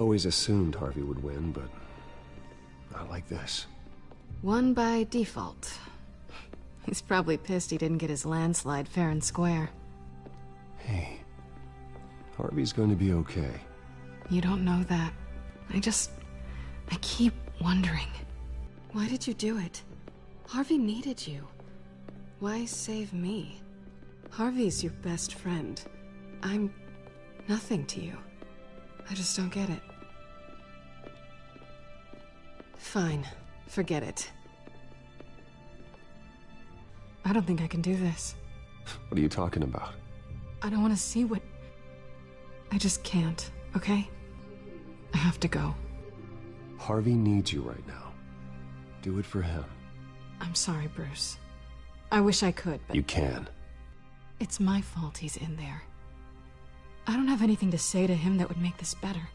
Always assumed Harvey would win, but not like this. Won by default. He's probably pissed he didn't get his landslide fair and square. Hey, Harvey's going to be okay. You don't know that. I keep wondering. Why did you do it? Harvey needed you. Why save me? Harvey's your best friend. I'm nothing to you. I just don't get it. Fine. Forget it. I don't think I can do this. What are you talking about? I don't want to see what... I just can't, okay? I have to go. Harvey needs you right now. Do it for him. I'm sorry, Bruce. I wish I could, but... You can. It's my fault he's in there. I don't have anything to say to him that would make this better.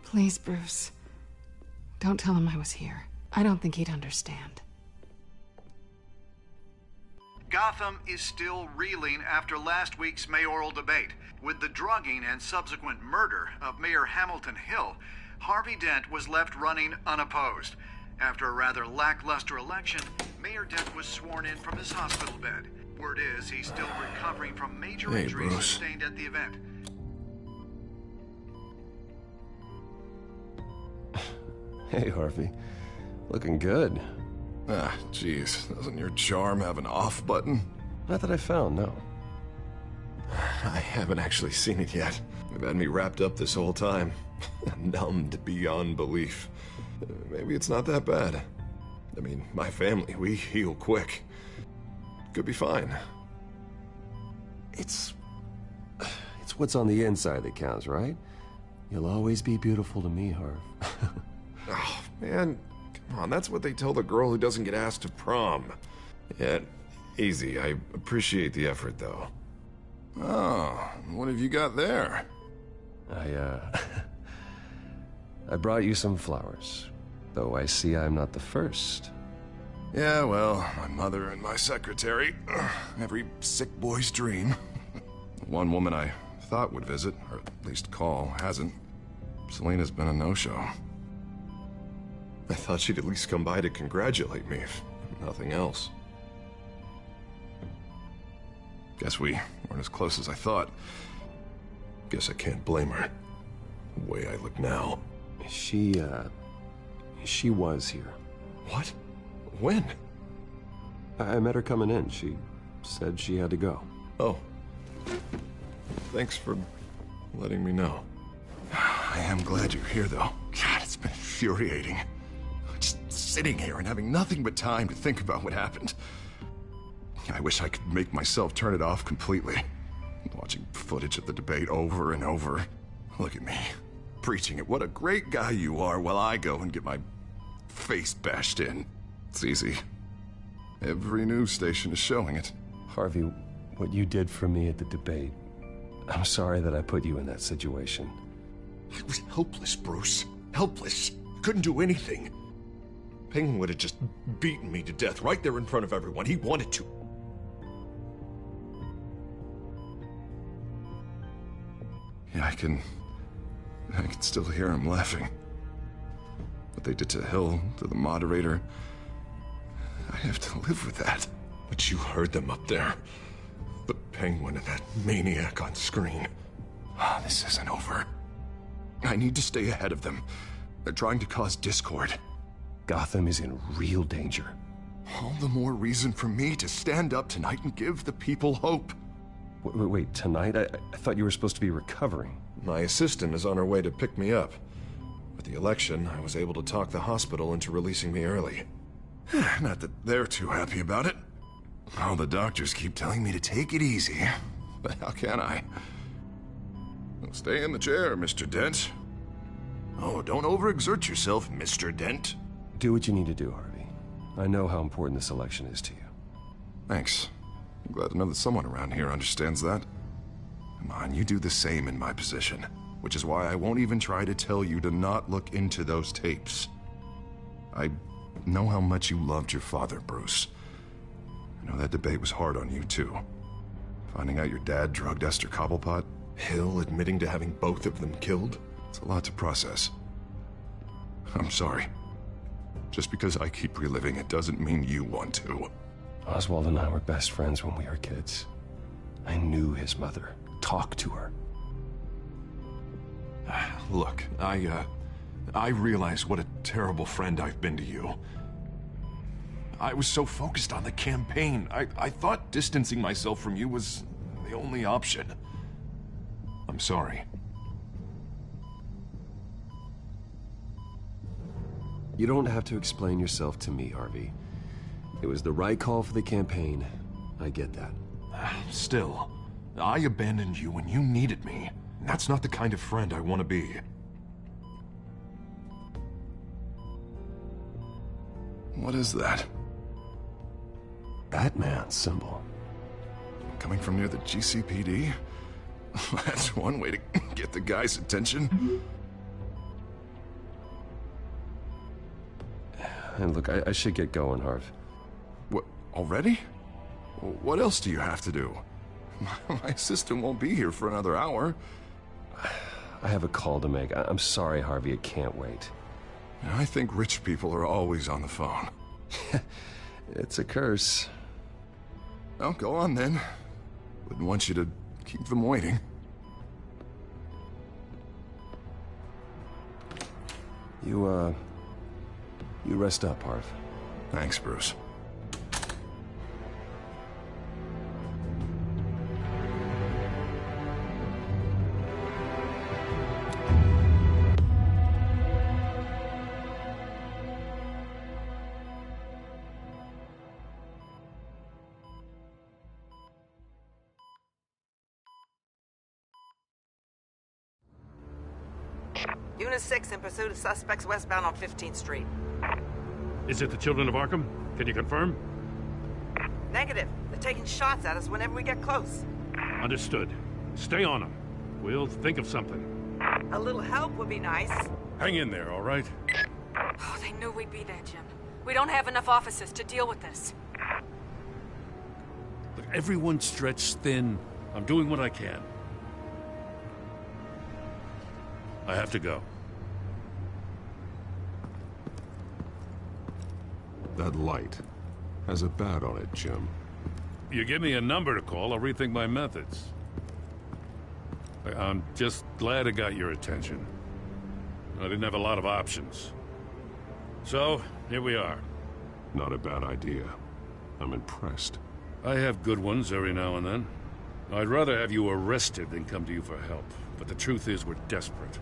Please, Bruce. Don't tell him I was here. I don't think he'd understand. Gotham is still reeling after last week's mayoral debate. With the drugging and subsequent murder of Mayor Hamilton Hill, Harvey Dent was left running unopposed. After a rather lackluster election, Mayor Dent was sworn in from his hospital bed. Word is he's still recovering from major injuries sustained at the event. Hey, Harvey. Looking good. Ah, jeez. Doesn't your charm have an off button? Not that I found, no. I haven't actually seen it yet. They've had me wrapped up this whole time. Numbed beyond belief. Maybe it's not that bad. I mean, my family, we heal quick. Could be fine. It's what's on the inside that counts, right? You'll always be beautiful to me, Harv. Oh, man. Come on, that's what they tell the girl who doesn't get asked to prom. Yeah, easy. I appreciate the effort, though. Oh, what have you got there? I brought you some flowers. Though I see I'm not the first. Yeah, well, my mother and my secretary. Every sick boy's dream. One woman I thought would visit, or at least call, hasn't. Selena's been a no-show. I thought she'd at least come by to congratulate me, if nothing else. Guess we weren't as close as I thought. Guess I can't blame her. The way I look now. She was here. What? When? I met her coming in. She said she had to go. Oh. Thanks for letting me know. I am glad you're here, though. God, it's been infuriating. Just sitting here and having nothing but time to think about what happened. I wish I could make myself turn it off completely. Watching footage of the debate over and over. Look at me, preaching at what a great guy you are while I go and get my face bashed in. It's easy. Every news station is showing it. Harvey, what you did for me at the debate, I'm sorry that I put you in that situation. I was helpless, Bruce. Helpless. Couldn't do anything. Penguin would have just beaten me to death right there in front of everyone. He wanted to. Yeah, I can still hear him laughing. What they did to Hill, to the moderator, I have to live with that. But you heard them up there. The Penguin and that maniac on screen. This isn't over. I need to stay ahead of them. They're trying to cause discord. Gotham is in real danger. All the more reason for me to stand up tonight and give the people hope. Wait, tonight? I thought you were supposed to be recovering. My assistant is on her way to pick me up. With the election, I was able to talk the hospital into releasing me early. Not that they're too happy about it. All the doctors keep telling me to take it easy. But how can I? Well, stay in the chair, Mr. Dent. Oh, don't overexert yourself, Mr. Dent. Do what you need to do, Harvey. I know how important this election is to you. Thanks. I'm glad to know that someone around here understands that. Come on, you do the same in my position. Which is why I won't even try to tell you to not look into those tapes. I know how much you loved your father, Bruce. I know that debate was hard on you, too. Finding out your dad drugged Esther Cobblepot, Hill admitting to having both of them killed. It's a lot to process. I'm sorry. Just because I keep reliving it doesn't mean you want to. Oswald and I were best friends when we were kids. I knew his mother. Talked to her. Look, I realize what a terrible friend I've been to you. I was so focused on the campaign. I thought distancing myself from you was the only option. I'm sorry. You don't have to explain yourself to me, Harvey. It was the right call for the campaign. I get that. Still, I abandoned you when you needed me. That's not the kind of friend I want to be. What is that? Batman symbol. Coming from near the GCPD? That's one way to get the guy's attention. And look, I should get going, Harv. What, already? What else do you have to do? My assistant won't be here for another hour. I have a call to make. I'm sorry, Harvey, I can't wait. I think rich people are always on the phone. It's a curse. Well, go on then. Wouldn't want you to keep them waiting. You rest up, Harv. Thanks, Bruce. Unit 6 in pursuit of suspects westbound on 15th Street. Is it the Children of Arkham? Can you confirm? Negative. They're taking shots at us whenever we get close. Understood. Stay on them. We'll think of something. A little help would be nice. Hang in there, all right? Oh, they knew we'd be there, Jim. We don't have enough officers to deal with this. Look, everyone's stretched thin. I'm doing what I can. I have to go. That light has a bat on it, Jim. You give me a number to call, I'll rethink my methods. I'm just glad it got your attention. I didn't have a lot of options. So, here we are. Not a bad idea. I'm impressed. I have good ones every now and then. I'd rather have you arrested than come to you for help. But the truth is, we're desperate.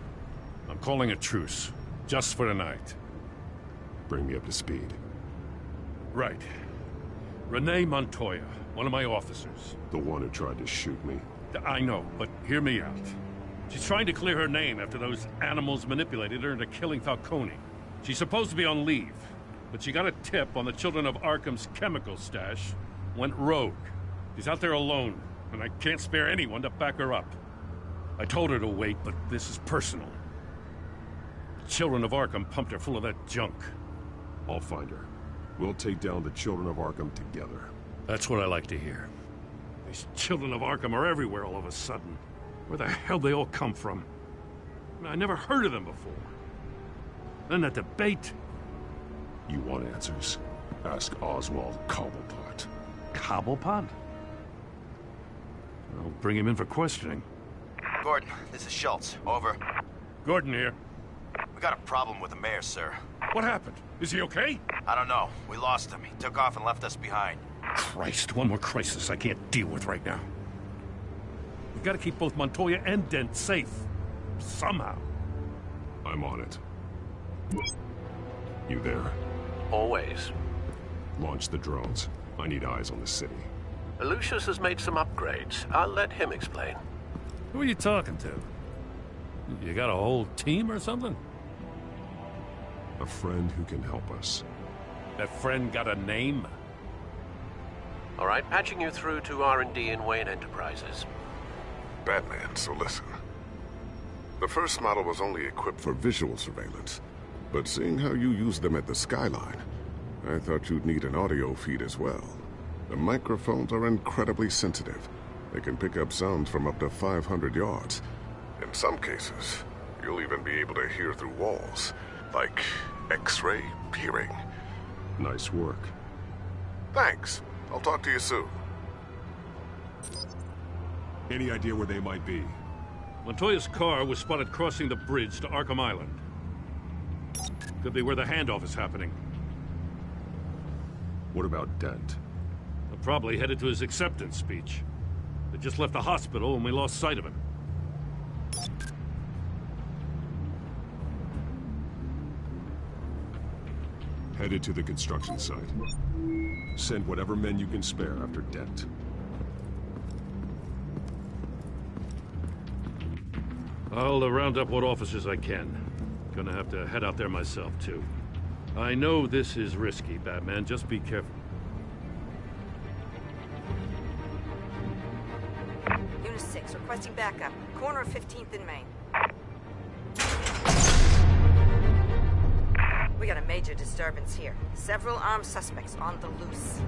I'm calling a truce, just for tonight. Bring me up to speed. Right. Renee Montoya, one of my officers. The one who tried to shoot me. I know, but hear me out. She's trying to clear her name after those animals manipulated her into killing Falcone. She's supposed to be on leave, but she got a tip on the Children of Arkham's chemical stash, went rogue. She's out there alone, and I can't spare anyone to back her up. I told her to wait, but this is personal. The Children of Arkham pumped her full of that junk. I'll find her. We'll take down the Children of Arkham together. That's what I like to hear. These Children of Arkham are everywhere all of a sudden. Where the hell they all come from? I never heard of them before. Then that debate. You want answers? Ask Oswald Cobblepot. Cobblepot? I'll bring him in for questioning. Gordon, this is Schultz. Over. Gordon here. We got a problem with the mayor, sir. What happened? Is he okay? I don't know. We lost him. He took off and left us behind. Christ, one more crisis I can't deal with right now. We've got to keep both Montoya and Dent safe. Somehow. I'm on it. You there? Always. Launch the drones. I need eyes on the city. Lucius has made some upgrades. I'll let him explain. Who are you talking to? You got a whole team or something? A friend who can help us. That friend got a name? All right, patching you through to R&D in Wayne Enterprises. Batman, so listen. The first model was only equipped for visual surveillance, but seeing how you use them at the Skyline, I thought you'd need an audio feed as well. The microphones are incredibly sensitive. They can pick up sounds from up to 500 yards. In some cases, You'll even be able to hear through walls. Like X-ray hearing. Nice work. Thanks. I'll talk to you soon. Any idea where they might be? Montoya's car was spotted crossing the bridge to Arkham Island. Could be where the handoff is happening. What about Dent? They're probably headed to his acceptance speech. They just left the hospital and we lost sight of him. Headed to the construction site. Send whatever men you can spare after Dent. I'll round up what officers I can. Gonna have to head out there myself, too. I know this is risky, Batman. Just be careful. Unit 6, requesting backup. Corner of 15th and Main. We got a major disturbance here. Several armed suspects on the loose.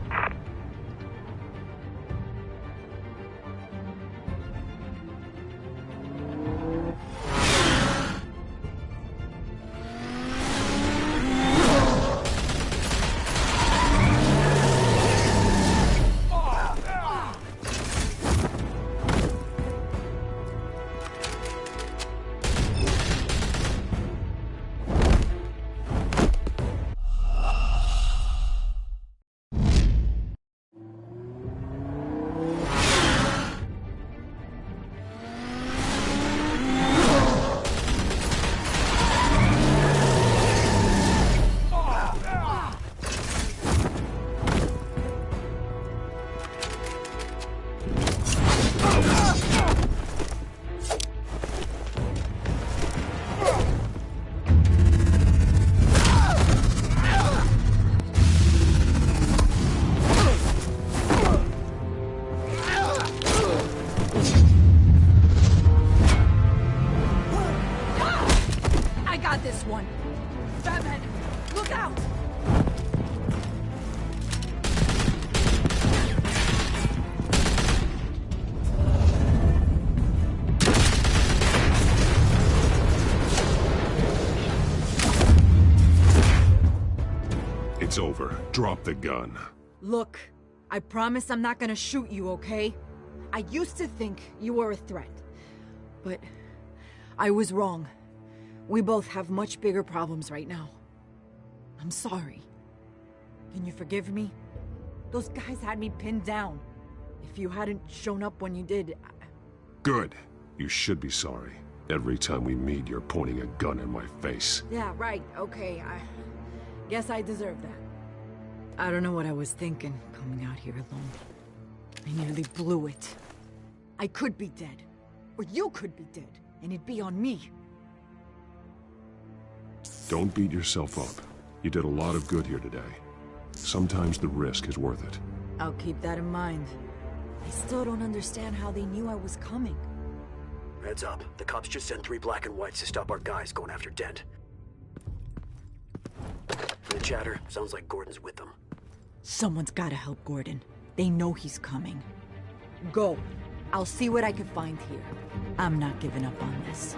It's over. Drop the gun. Look, I promise I'm not gonna shoot you, okay? I used to think you were a threat, but I was wrong. We both have much bigger problems right now. I'm sorry. Can you forgive me? Those guys had me pinned down. If you hadn't shown up when you did, Good. You should be sorry. Every time we meet, you're pointing a gun in my face. Yeah, right, okay, I guess I deserve that. I don't know what I was thinking, coming out here alone. I nearly blew it. I could be dead. Or you could be dead, and it'd be on me. Don't beat yourself up. You did a lot of good here today. Sometimes the risk is worth it. I'll keep that in mind. I still don't understand how they knew I was coming. Heads up. The cops just sent 3 black and whites to stop our guys going after Dent. From the chatter, sounds like Gordon's with them. Someone's gotta help Gordon. They know he's coming. Go. I'll see what I can find here. I'm not giving up on this.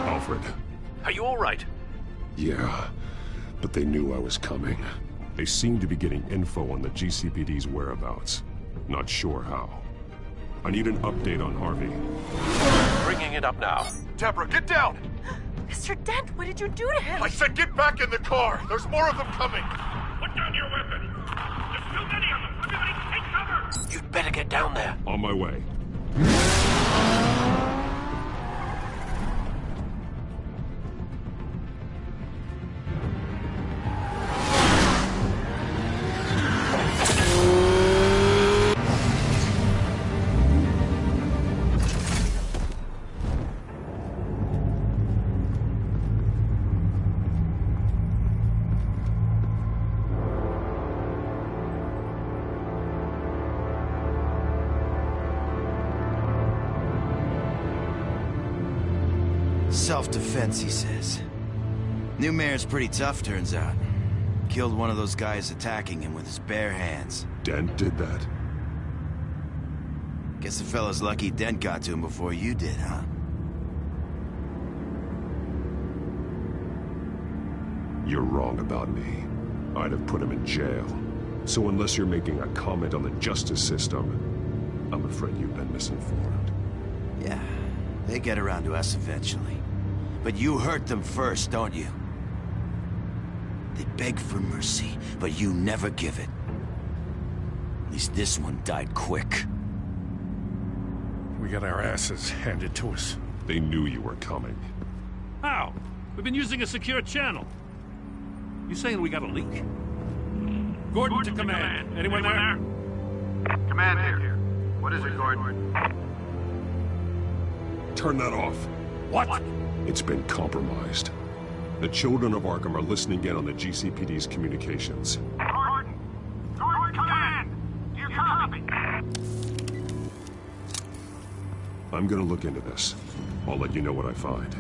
Alfred. Are you all right? Yeah, but they knew I was coming. They seem to be getting info on the GCPD's whereabouts. Not sure how. I need an update on Harvey. Bringing it up now. Deborah, get down! Mr. Dent, what did you do to him? I said get back in the car! There's more of them coming! Put down your weapon! There's too many of them! Everybody take cover! You'd better get down there. On my way. Self-defense, he says. New mayor's pretty tough, turns out. Killed one of those guys attacking him with his bare hands. Dent did that? Guess the fella's lucky Dent got to him before you did, huh? You're wrong about me. I'd have put him in jail. So unless you're making a comment on the justice system, I'm afraid you've been misinformed. Yeah, they get around to us eventually. But you hurt them first, don't you? They beg for mercy, but you never give it. At least this one died quick. We got our asses handed to us. They knew you were coming. How? We've been using a secure channel. You saying we got a leak? Gordon to command. Anyone there? Command here. What is it, Gordon? Turn that off. What? It's been compromised. The children of Arkham are listening in on the GCPD's communications. Gordon! Gordon, command! Do you copy? I'm gonna look into this. I'll let you know what I find.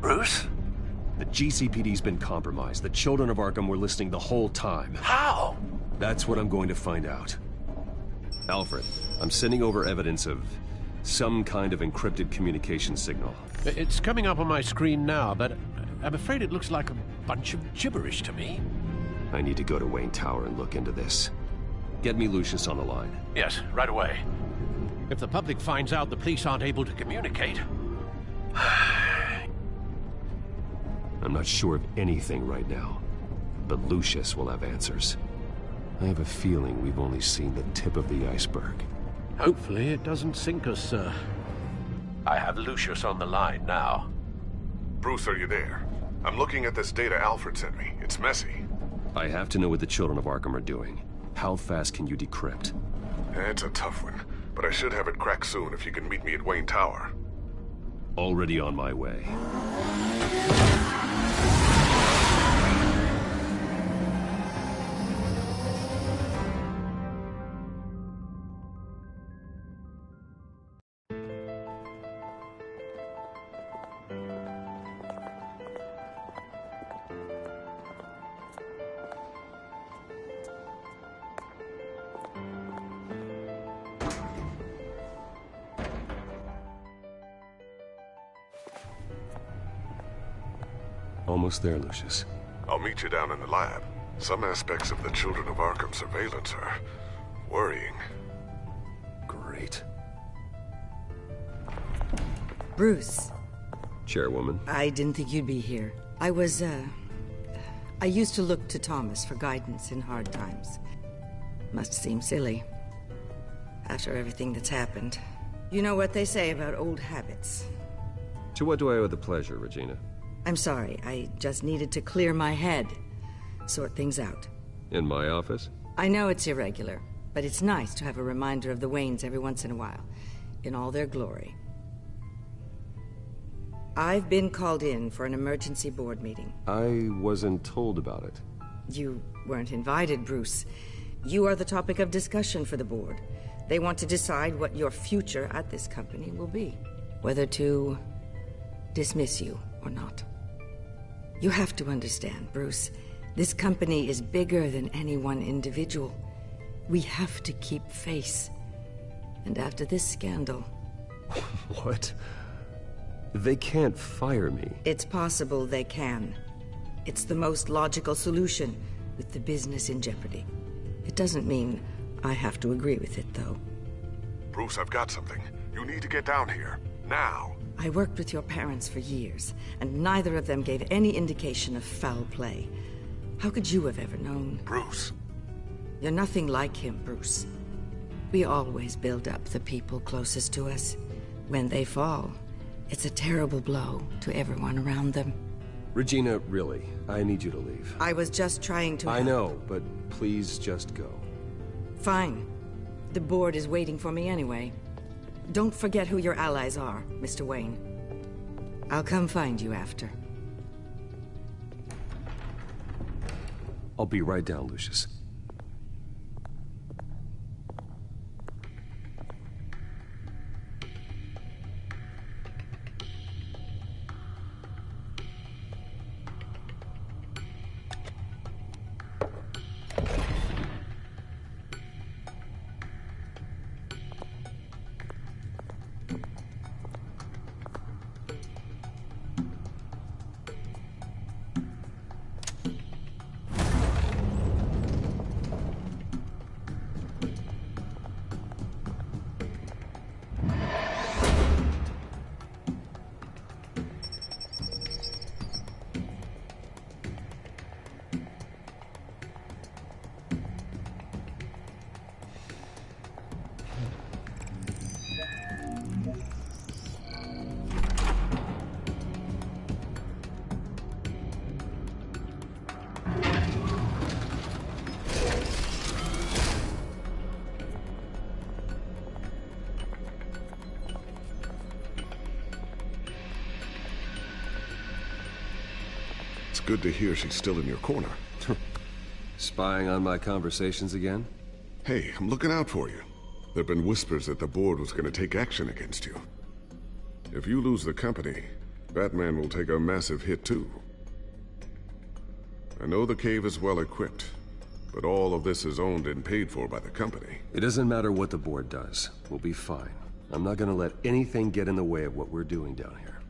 Bruce? The GCPD's been compromised. The children of Arkham were listening the whole time. How? That's what I'm going to find out. Alfred, I'm sending over evidence of some kind of encrypted communication signal. It's coming up on my screen now, but I'm afraid it looks like a bunch of gibberish to me. I need to go to Wayne Tower and look into this. Get me Lucius on the line. Yes, right away. If the public finds out the police aren't able to communicate... I'm not sure of anything right now, but Lucius will have answers. I have a feeling we've only seen the tip of the iceberg. Hopefully it doesn't sink us, sir. I have Lucius on the line now. Bruce, are you there? I'm looking at this data Alfred sent me. It's messy. I have to know what the children of Arkham are doing. How fast can you decrypt? It's a tough one, but I should have it cracked soon if you can meet me at Wayne Tower. Already on my way. Almost there, Lucius. I'll meet you down in the lab. Some aspects of the Children of Arkham surveillance are worrying. Great. Bruce. Chairwoman. I didn't think you'd be here. I used to look to Thomas for guidance in hard times. Must seem silly. After everything that's happened. You know what they say about old habits. To what do I owe the pleasure, Regina? I'm sorry, I just needed to clear my head. Sort things out. In my office? I know it's irregular, but it's nice to have a reminder of the Waynes every once in a while. In all their glory. I've been called in for an emergency board meeting. I wasn't told about it. You weren't invited, Bruce. You are the topic of discussion for the board. They want to decide what your future at this company will be. Whether to dismiss you or not. You have to understand, Bruce. This company is bigger than any one individual. We have to keep face. And after this scandal... What? They can't fire me. It's possible they can. It's the most logical solution, with the business in jeopardy. It doesn't mean I have to agree with it, though. Bruce, I've got something. You need to get down here. Now. I worked with your parents for years, and neither of them gave any indication of foul play. How could you have ever known? Bruce. You're nothing like him, Bruce. We always build up the people closest to us. When they fall, it's a terrible blow to everyone around them. Regina, really, I need you to leave. I was just trying to... I know, but please just go. Fine. The board is waiting for me anyway. Don't forget who your allies are, Mr. Wayne. I'll come find you after. I'll be right down, Lucius. Good to hear she's still in your corner. Spying on my conversations again? Hey, I'm looking out for you. There've been whispers that the board was going to take action against you. If you lose the company, Batman will take a massive hit too. I know the cave is well equipped, but all of this is owned and paid for by the company. It doesn't matter what the board does. We'll be fine. I'm not gonna let anything get in the way of what we're doing down here.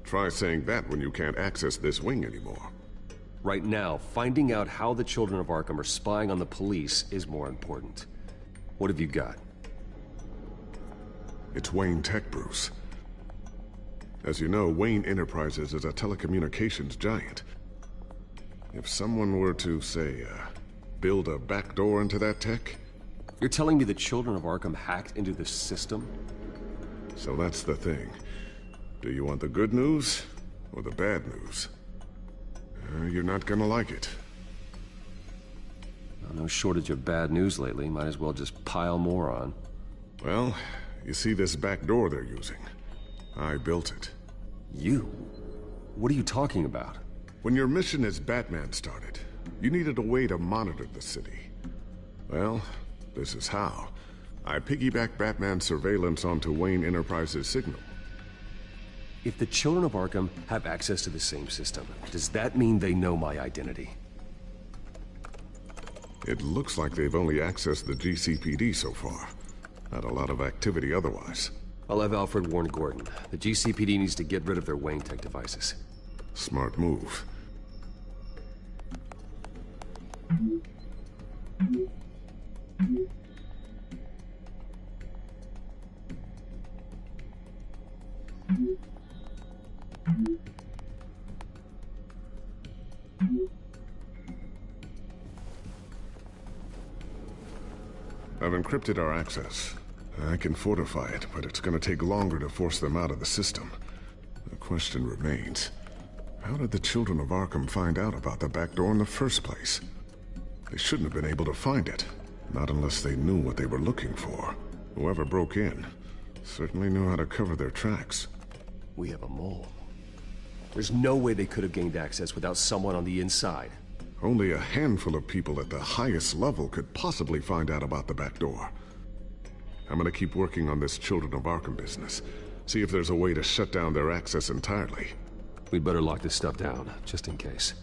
Try saying that when you can't access this wing anymore. Right now, finding out how the Children of Arkham are spying on the police is more important. What have you got? It's Wayne Tech, Bruce. As you know, Wayne Enterprises is a telecommunications giant. If someone were to, say, build a backdoor into that tech... You're telling me the Children of Arkham hacked into the system? So that's the thing. Do you want the good news or the bad news? You're not gonna like it. Well, no shortage of bad news lately. Might as well just pile more on. Well, you see this back door they're using? I built it. You? What are you talking about? When your mission as Batman started, you needed a way to monitor the city. Well, this is how. I piggybacked Batman's surveillance onto Wayne Enterprises' signal. If the Children of Arkham have access to the same system, does that mean they know my identity? It looks like they've only accessed the GCPD so far. Not a lot of activity otherwise. I'll have Alfred warn Gordon. The GCPD needs to get rid of their Wayne Tech devices. Smart move. I've encrypted our access. I can fortify it, but it's gonna take longer to force them out of the system. The question remains, how did the Children of Arkham find out about the back door in the first place? They shouldn't have been able to find it, not unless they knew what they were looking for. Whoever broke in certainly knew how to cover their tracks. We have a mole. There's no way they could have gained access without someone on the inside. Only a handful of people at the highest level could possibly find out about the back door. I'm gonna keep working on this Children of Arkham business. See if there's a way to shut down their access entirely. We'd better lock this stuff down, just in case.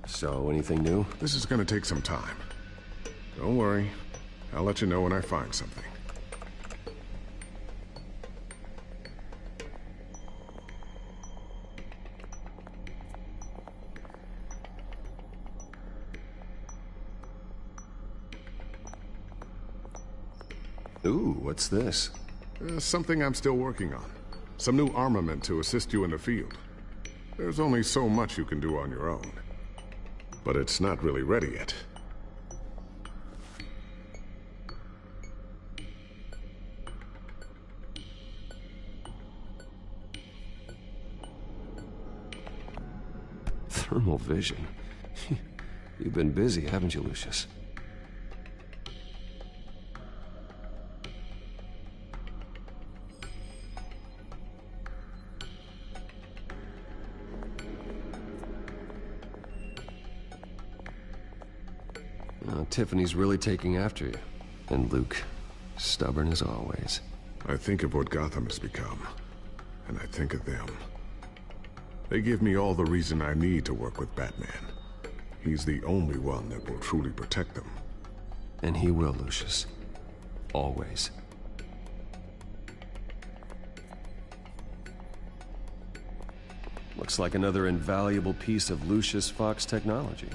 So, anything new? This is gonna take some time. Don't worry. I'll let you know when I find something. Ooh, what's this? Something I'm still working on. Some new armament to assist you in the field. There's only so much you can do on your own. But it's not really ready yet. Thermal vision. You've been busy, haven't you, Lucius? Well, Tiffany's really taking after you. And Luke, stubborn as always. I think of what Gotham has become, and I think of them. They give me all the reason I need to work with Batman. He's the only one that will truly protect them. And he will, Lucius. Always. Looks like another invaluable piece of Lucius Fox technology.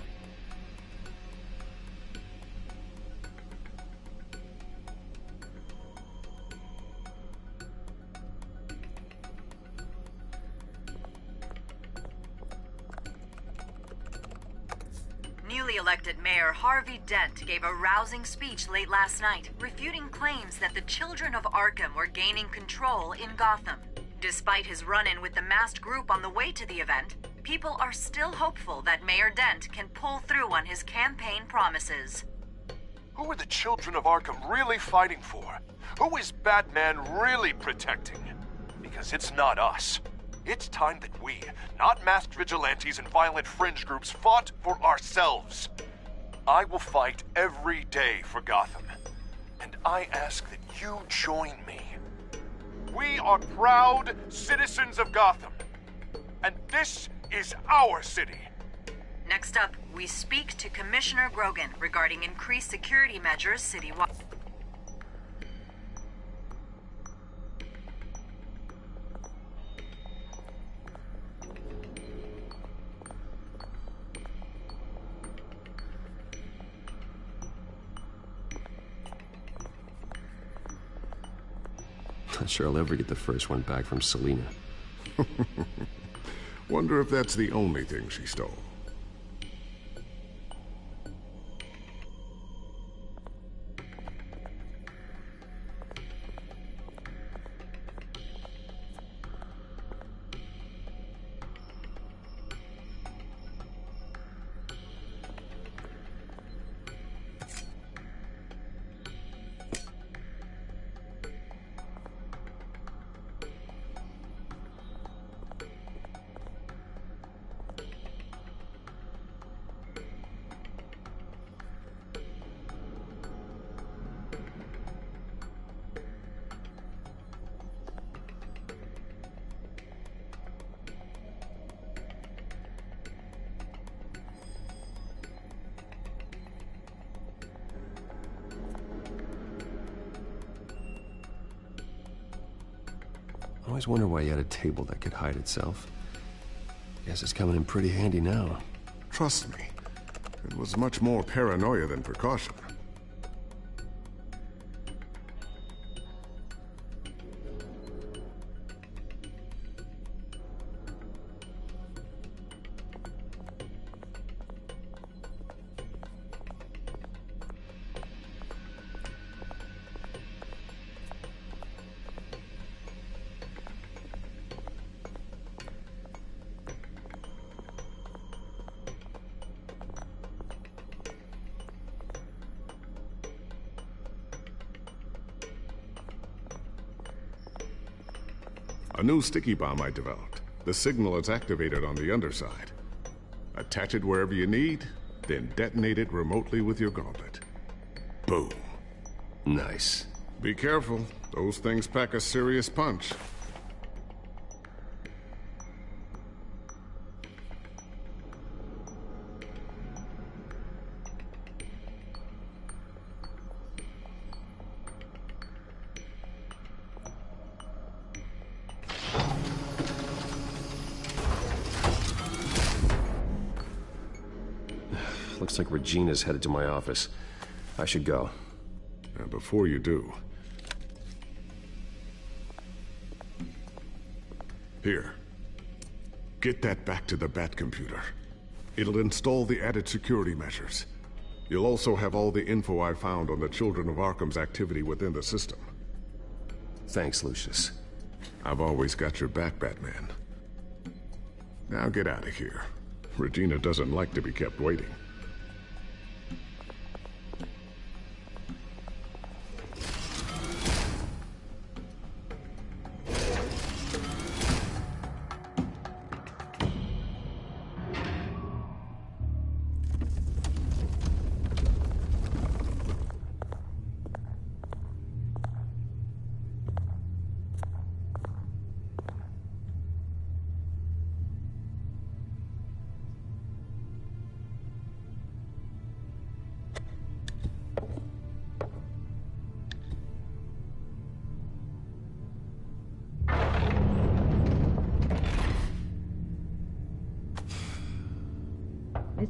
Newly elected Mayor Harvey Dent gave a rousing speech late last night, refuting claims that the children of Arkham were gaining control in Gotham. Despite his run-in with the masked group on the way to the event, people are still hopeful that Mayor Dent can pull through on his campaign promises. Who are the children of Arkham really fighting for? Who is Batman really protecting? Because it's not us. It's time that we, not masked vigilantes and violent fringe groups, fought for ourselves. I will fight every day for Gotham. And I ask that you join me. We are proud citizens of Gotham. And this is our city. Next up, we speak to Commissioner Grogan regarding increased security measures citywide. Not sure I'll ever get the first one back from Selina. Wonder if that's the only thing she stole. I always wonder why you had a table that could hide itself. Guess it's coming in pretty handy now. Trust me, it was much more paranoia than precaution. A new sticky bomb I developed. The signal is activated on the underside. Attach it wherever you need, then detonate it remotely with your gauntlet. Boom. Nice. Be careful. Those things pack a serious punch. Looks like Regina's headed to my office. I should go. And before you do... Here. Get that back to the Bat computer. It'll install the added security measures. You'll also have all the info I found on the Children of Arkham's activity within the system. Thanks, Lucius. I've always got your back, Batman. Now get out of here. Regina doesn't like to be kept waiting.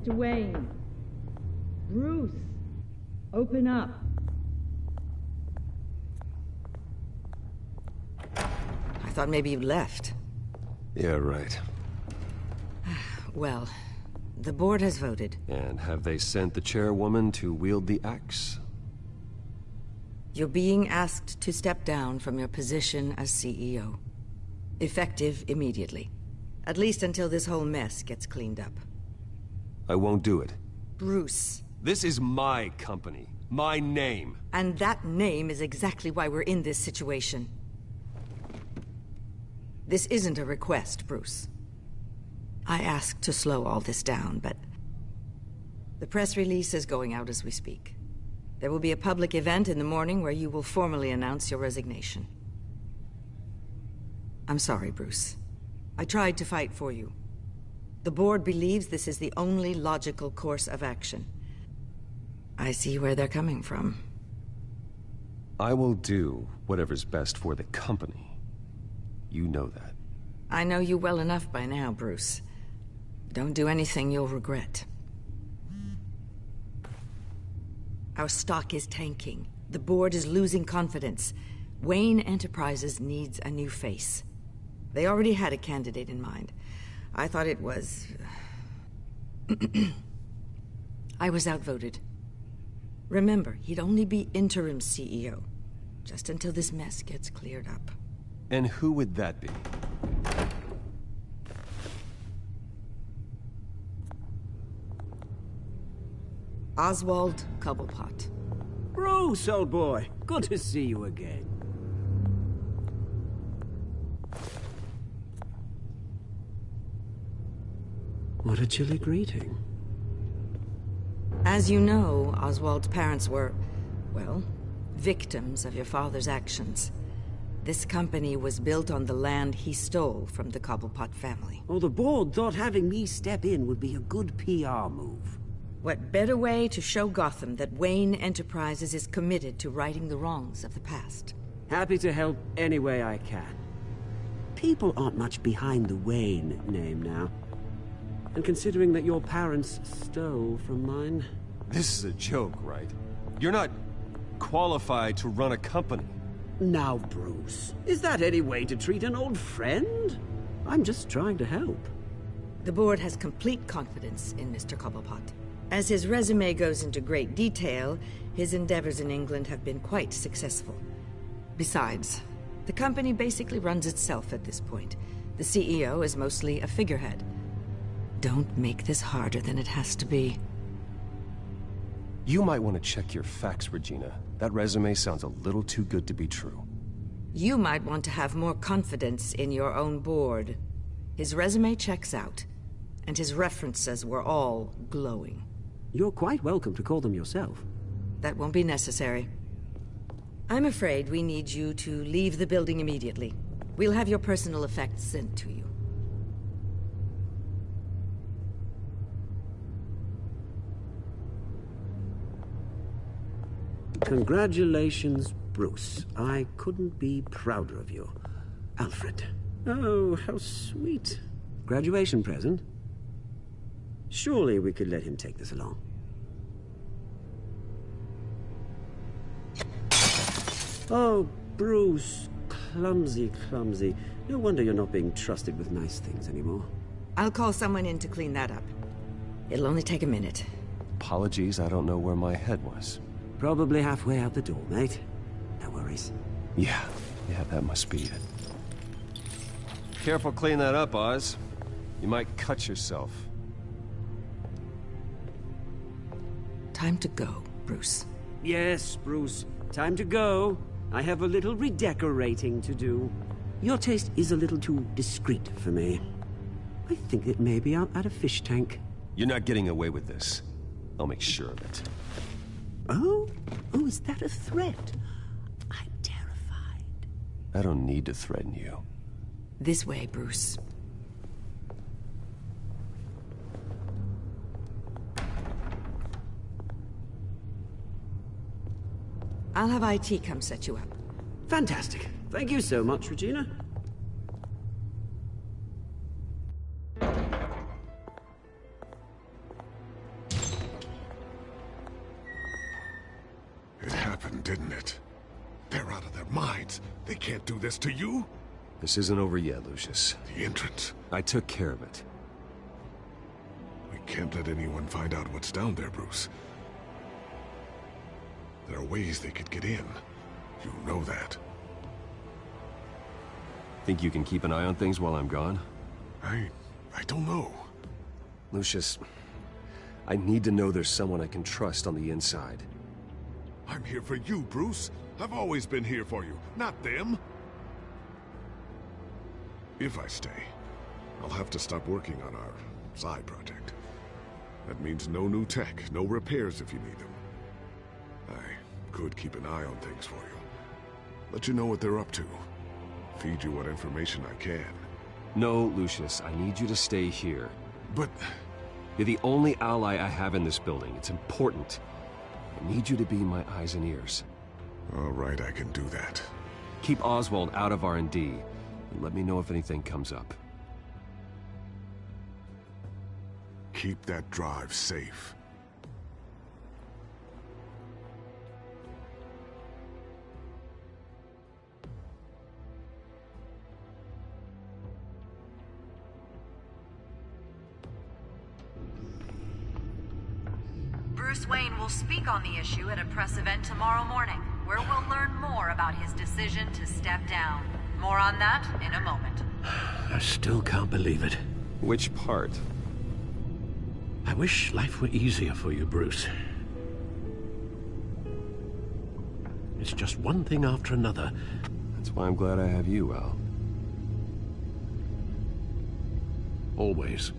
Mr. Wayne. Bruce, open up. I thought maybe you'd left. Yeah, right. Well, the board has voted. And have they sent the chairwoman to wield the axe? You're being asked to step down from your position as CEO. Effective immediately. At least until this whole mess gets cleaned up. I won't do it. Bruce. This is my company. My name. And that name is exactly why we're in this situation. This isn't a request, Bruce. I asked to slow all this down, but... the press release is going out as we speak. There will be a public event in the morning where you will formally announce your resignation. I'm sorry, Bruce. I tried to fight for you. The board believes this is the only logical course of action. I see where they're coming from. I will do whatever's best for the company. You know that. I know you well enough by now, Bruce. Don't do anything you'll regret. Our stock is tanking. The board is losing confidence. Wayne Enterprises needs a new face. They already had a candidate in mind. I thought it was... I was outvoted. Remember, he'd only be interim CEO. Just until this mess gets cleared up. And who would that be? Oswald Cobblepot. Bruce, old boy. Good to see you again. What a chilly greeting. As you know, Oswald's parents were, well, victims of your father's actions. This company was built on the land he stole from the Cobblepot family. Well, the board thought having me step in would be a good PR move. What better way to show Gotham that Wayne Enterprises is committed to righting the wrongs of the past? Happy to help any way I can. People aren't much behind the Wayne name now. And considering that your parents stole from mine... This is a joke, right? You're not qualified to run a company. Now, Bruce, is that any way to treat an old friend? I'm just trying to help. The board has complete confidence in Mr. Cobblepot. As his resume goes into great detail, his endeavors in England have been quite successful. Besides, the company basically runs itself at this point. The CEO is mostly a figurehead. Don't make this harder than it has to be. You might want to check your facts, Regina. That resume sounds a little too good to be true. You might want to have more confidence in your own board. His resume checks out, and his references were all glowing. You're quite welcome to call them yourself. That won't be necessary. I'm afraid we need you to leave the building immediately. We'll have your personal effects sent to you. Congratulations, Bruce. I couldn't be prouder of you. Alfred. Oh, how sweet. Graduation present? Surely we could let him take this along. Oh, Bruce. Clumsy, clumsy. No wonder you're not being trusted with nice things anymore. I'll call someone in to clean that up. It'll only take a minute. Apologies, I don't know where my head was. Probably halfway out the door, mate. No worries. Yeah, that must be it. Careful cleaning that up, Oz. You might cut yourself. Time to go, Bruce. Yes, Bruce. Time to go. I have a little redecorating to do. Your taste is a little too discreet for me. I think that maybe I'll add a fish tank. You're not getting away with this. I'll make sure of it. Oh? Oh, is that a threat? I'm terrified. I don't need to threaten you. This way, Bruce. I'll have IT come set you up. Fantastic. Thank you so much, Regina. They're out of their minds. They can't do this to you. This isn't over yet, Lucius. The entrance. I took care of it. We can't let anyone find out what's down there, Bruce. There are ways they could get in. You know that. Think you can keep an eye on things while I'm gone? I don't know. Lucius, I need to know there's someone I can trust on the inside. I'm here for you, Bruce. I've always been here for you, not them. If I stay, I'll have to stop working on our side project. That means no new tech, no repairs if you need them. I could keep an eye on things for you. Let you know what they're up to. Feed you what information I can. No, Lucius, I need you to stay here. But... You're the only ally I have in this building. It's important. I need you to be my eyes and ears. All right, I can do that. Keep Oswald out of R&D, and let me know if anything comes up. Keep that drive safe. Bruce Wayne will speak on the issue at a press event tomorrow morning, where we'll learn more about his decision to step down. More on that in a moment. I still can't believe it. Which part? I wish life were easier for you, Bruce. It's just one thing after another. That's why I'm glad I have you, Al. Always.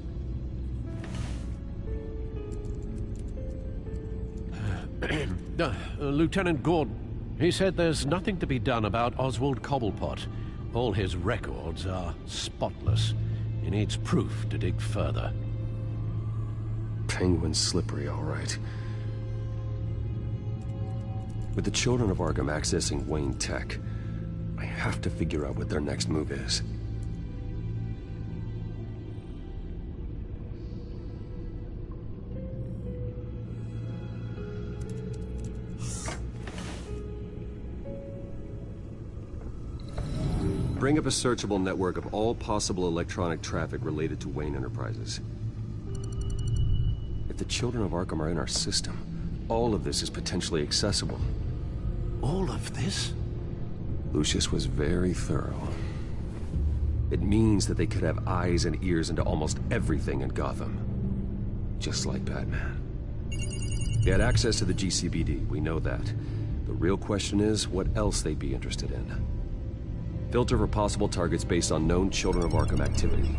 Lieutenant Gordon, he said there's nothing to be done about Oswald Cobblepot. All his records are spotless. He needs proof to dig further. Penguin's slippery, all right. With the children of Arkham accessing Wayne Tech, I have to figure out what their next move is. Bring up a searchable network of all possible electronic traffic related to Wayne Enterprises. If the children of Arkham are in our system, all of this is potentially accessible. All of this? Lucius was very thorough. It means that they could have eyes and ears into almost everything in Gotham. Just like Batman. They had access to the GCPD, we know that. The real question is what else they'd be interested in. Filter for possible targets based on known Children of Arkham activity.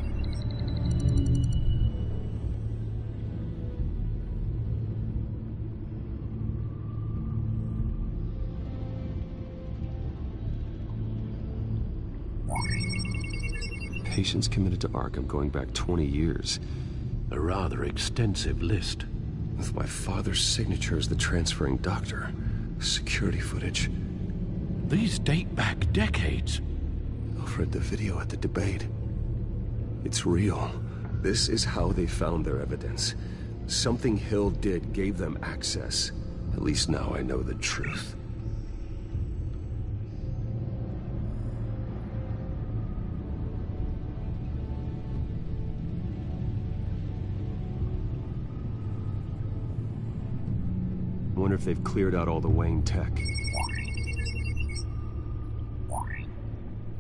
Patients committed to Arkham going back 20 years. A rather extensive list. With my father's signature as the transferring doctor. Security footage. These date back decades. Alfred, the video at the debate. It's real. This is how they found their evidence. Something Hill did gave them access. At least now I know the truth. I wonder if they've cleared out all the Wayne tech.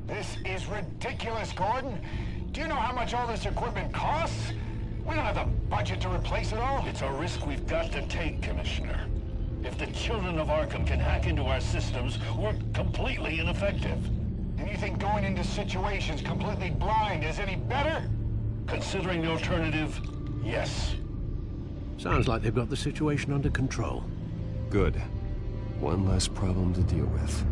This is ridiculous, Gordon. Do you know how much all this equipment costs? We don't have the budget to replace it all. It's a risk we've got to take, Commissioner. If the children of Arkham can hack into our systems, we're completely ineffective. And you think going into situations completely blind is any better? Considering the alternative, yes. Sounds like they've got the situation under control. Good. One less problem to deal with.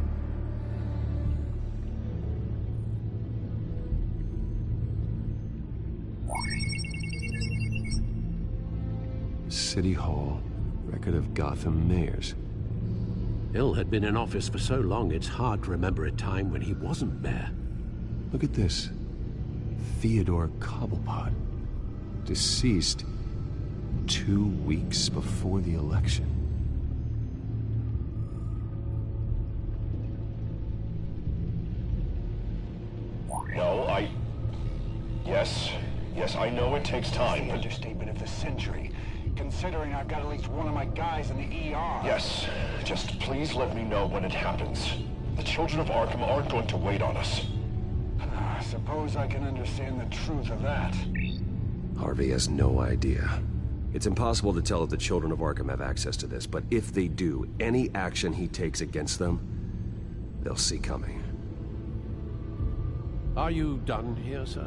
City Hall. Record of Gotham mayors. Hill had been in office for so long, it's hard to remember a time when he wasn't mayor. Look at this. Theodore Cobblepot. Deceased 2 weeks before the election. No, Yes, I know it takes time, The but... understatement of the century, considering I've got at least one of my guys in the ER. Yes, just please let me know when it happens. The children of Arkham aren't going to wait on us. I suppose I can understand the truth of that. Harvey has no idea. It's impossible to tell if the children of Arkham have access to this, but if they do, any action he takes against them, they'll see coming. Are you done here, sir?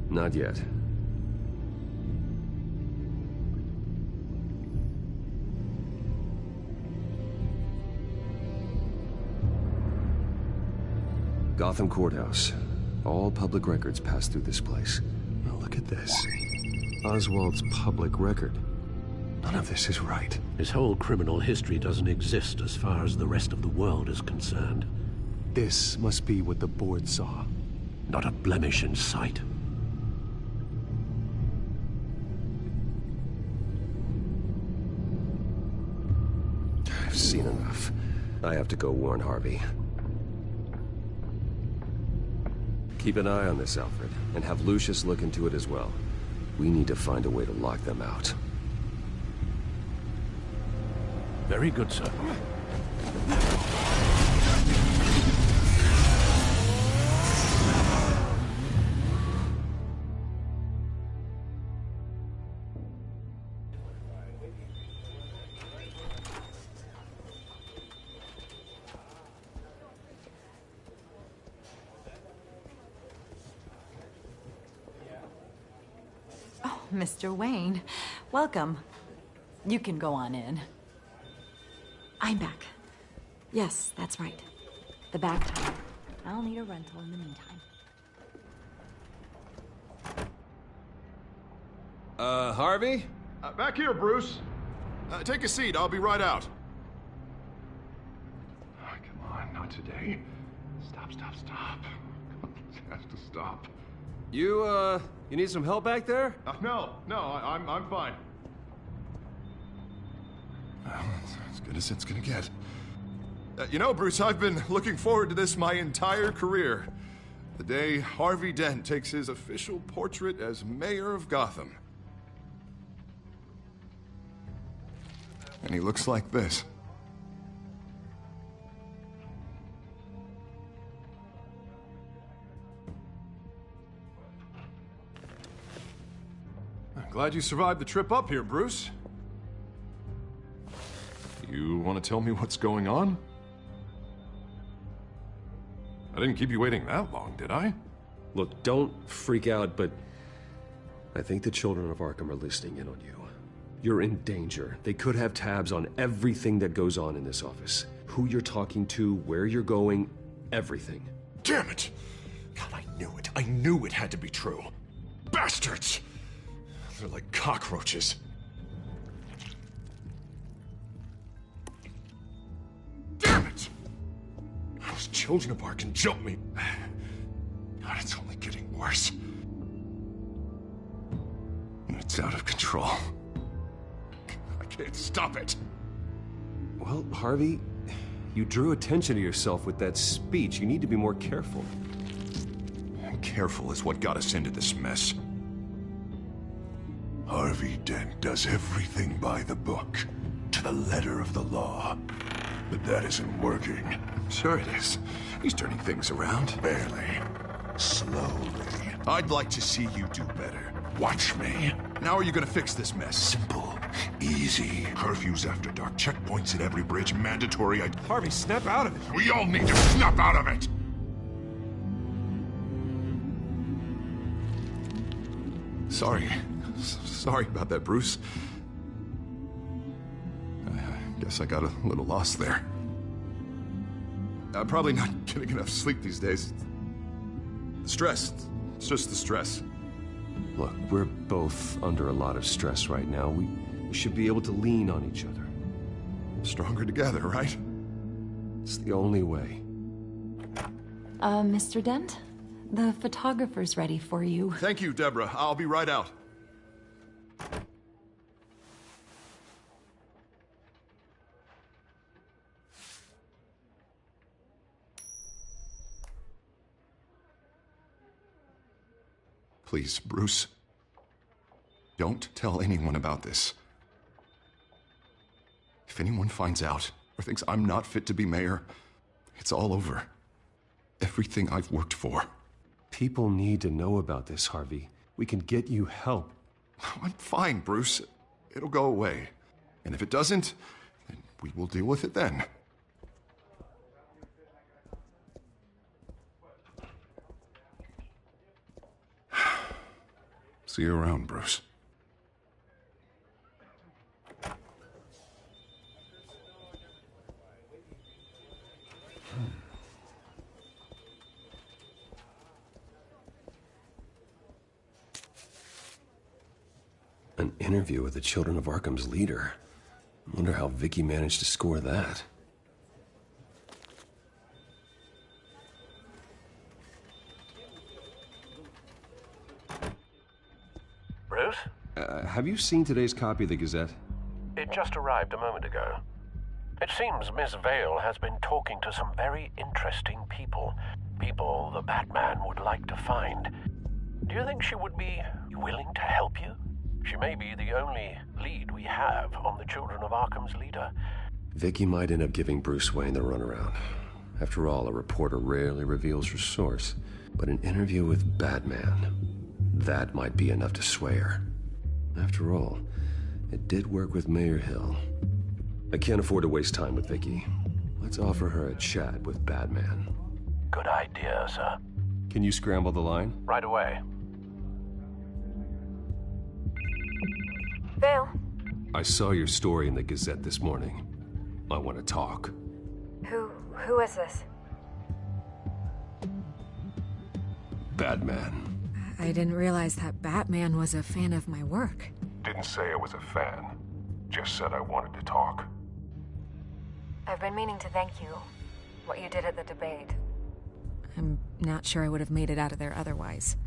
Not yet. Gotham Courthouse. All public records pass through this place. Now look at this. Oswald's public record. None of this is right. His whole criminal history doesn't exist as far as the rest of the world is concerned. This must be what the board saw. Not a blemish in sight. I've seen enough. I have to go warn Harvey. Keep an eye on this, Alfred, and have Lucius look into it as well. We need to find a way to lock them out. Very good, sir. Mr. Wayne, welcome. You can go on in. I'm back. Yes, that's right. The back time. I'll need a rental in the meantime. Harvey? Back here, Bruce. Take a seat. I'll be right out. Oh, come on, not today. Stop. Come on, this has to stop. You need some help back there? No, I'm fine. Well, it's as good as it's gonna get. You know, Bruce, I've been looking forward to this my entire career. The day Harvey Dent takes his official portrait as mayor of Gotham. And he looks like this. I'm glad you survived the trip up here, Bruce. You want to tell me what's going on? I didn't keep you waiting that long, did I? Look, don't freak out, but I think the children of Arkham are listening in on you. You're in danger. They could have tabs on everything that goes on in this office. Who you're talking to, where you're going, everything. Damn it! God, I knew it. I knew it had to be true. Bastards! They're like cockroaches. Damn it! Those children of Arkham jumped me. God, it's only getting worse. It's out of control. I can't stop it. Well, Harvey, you drew attention to yourself with that speech. You need to be more careful. Careful is what got us into this mess. Harvey Dent does everything by the book, to the letter of the law. But that isn't working. Sure it is. He's turning things around. Barely. Slowly. I'd like to see you do better. Watch me. Now are you gonna fix this mess? Simple. Easy. Curfews after dark. Checkpoints at every bridge. Mandatory. Harvey, snap out of it. We all need to snap out of it! Sorry about that, Bruce. I guess I got a little lost there. I'm probably not getting enough sleep these days. The stress. It's just the stress. Look, we're both under a lot of stress right now. We should be able to lean on each other. Stronger together, right? It's the only way. Mr. Dent? The photographer's ready for you. Thank you, Deborah. I'll be right out. Please, Bruce. Don't tell anyone about this. If anyone finds out or thinks I'm not fit to be mayor, it's all over. Everything I've worked for. People need to know about this, Harvey. We can get you help. I'm fine, Bruce. It'll go away. And if it doesn't, then we will deal with it then. See you around, Bruce. An interview with the Children of Arkham's leader. I wonder how Vicky managed to score that. Bruce? Have you seen today's copy of the Gazette? It just arrived a moment ago. It seems Miss Vale has been talking to some very interesting people. People the Batman would like to find. Do you think she would be willing to help you? She may be the only lead we have on the Children of Arkham's leader. Vicky might end up giving Bruce Wayne the runaround. After all, a reporter rarely reveals her source. But an interview with Batman, that might be enough to sway her. After all, it did work with Mayor Hill. I can't afford to waste time with Vicky. Let's offer her a chat with Batman. Good idea, sir. Can you scramble the line? Right away. Vale? I saw your story in the Gazette this morning. I want to talk. Who is this? Batman. I didn't realize that Batman was a fan of my work. Didn't say I was a fan. Just said I wanted to talk. I've been meaning to thank you. What you did at the debate. I'm not sure I would have made it out of there otherwise.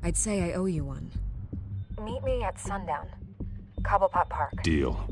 I'd say I owe you one. Meet me at sundown. Cobblepot Park. Deal.